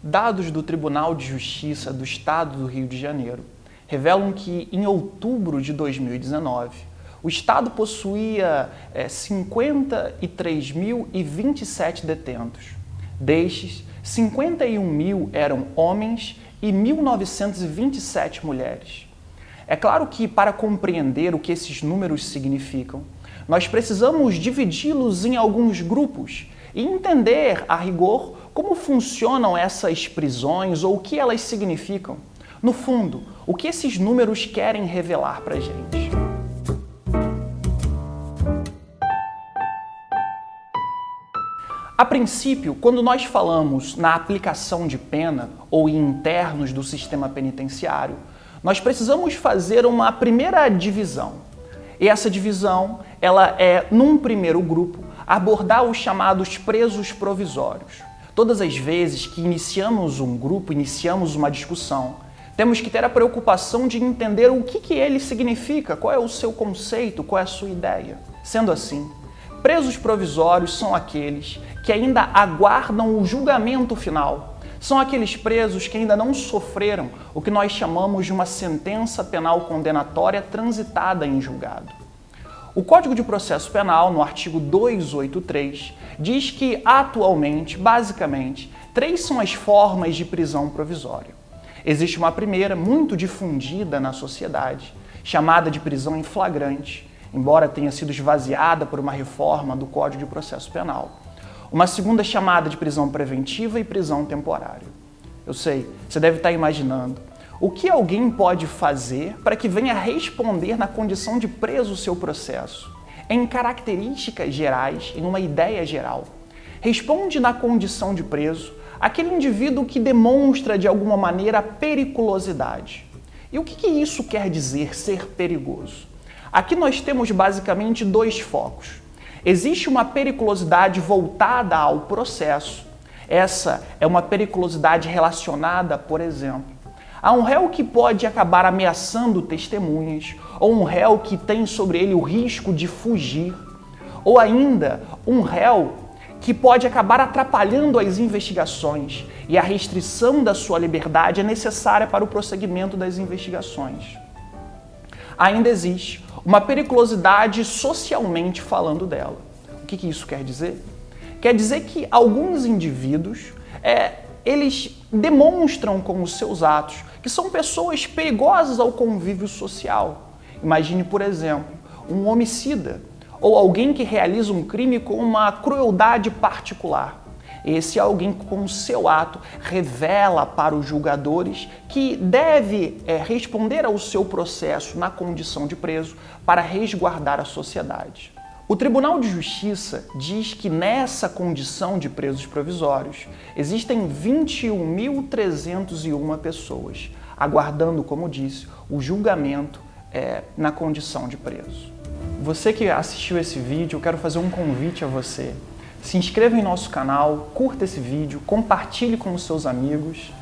Dados do Tribunal de Justiça do Estado do Rio de Janeiro revelam que, em outubro de 2019, o Estado possuía 53.027 detentos. Destes, 51.000 eram homens e 1.927 mulheres. É claro que, para compreender o que esses números significam, nós precisamos dividi-los em alguns grupos e entender, a rigor, como funcionam essas prisões ou o que elas significam. No fundo, o que esses números querem revelar para a gente. A princípio, quando nós falamos na aplicação de pena ou em internos do sistema penitenciário, nós precisamos fazer uma primeira divisão. E essa divisão, ela é, num primeiro grupo, abordar os chamados presos provisórios. Todas as vezes que iniciamos um grupo, iniciamos uma discussão, temos que ter a preocupação de entender o que ele significa, qual é o seu conceito, qual é a sua ideia. Sendo assim, presos provisórios são aqueles que ainda aguardam o julgamento final. São aqueles presos que ainda não sofreram o que nós chamamos de uma sentença penal condenatória transitada em julgado. O Código de Processo Penal, no artigo 283, diz que, atualmente, basicamente, 3 são as formas de prisão provisória. Existe uma primeira, muito difundida na sociedade, chamada de prisão em flagrante, embora tenha sido esvaziada por uma reforma do Código de Processo Penal. Uma segunda chamada de prisão preventiva e prisão temporária. Eu sei, você deve estar imaginando. O que alguém pode fazer para que venha responder na condição de preso o seu processo? Em características gerais, em uma ideia geral. Responde na condição de preso aquele indivíduo que demonstra de alguma maneira periculosidade. E o que isso quer dizer, ser perigoso? Aqui nós temos basicamente 2 focos. Existe uma periculosidade voltada ao processo. Essa é uma periculosidade relacionada, por exemplo, a um réu que pode acabar ameaçando testemunhas, ou um réu que tem sobre ele o risco de fugir, ou ainda um réu que pode acabar atrapalhando as investigações e a restrição da sua liberdade é necessária para o prosseguimento das investigações. Ainda existe uma periculosidade socialmente falando dela. O que isso quer dizer? Quer dizer que alguns indivíduos, eles demonstram com os seus atos que são pessoas perigosas ao convívio social. Imagine, por exemplo, um homicida ou alguém que realiza um crime com uma crueldade particular. Esse alguém, com o seu ato, revela para os julgadores que deve responder ao seu processo na condição de preso para resguardar a sociedade. O Tribunal de Justiça diz que nessa condição de presos provisórios existem 21.301 pessoas, aguardando, como disse, o julgamento na condição de preso. Você que assistiu esse vídeo, eu quero fazer um convite a você. Se inscreva em nosso canal, curta esse vídeo, compartilhe com os seus amigos.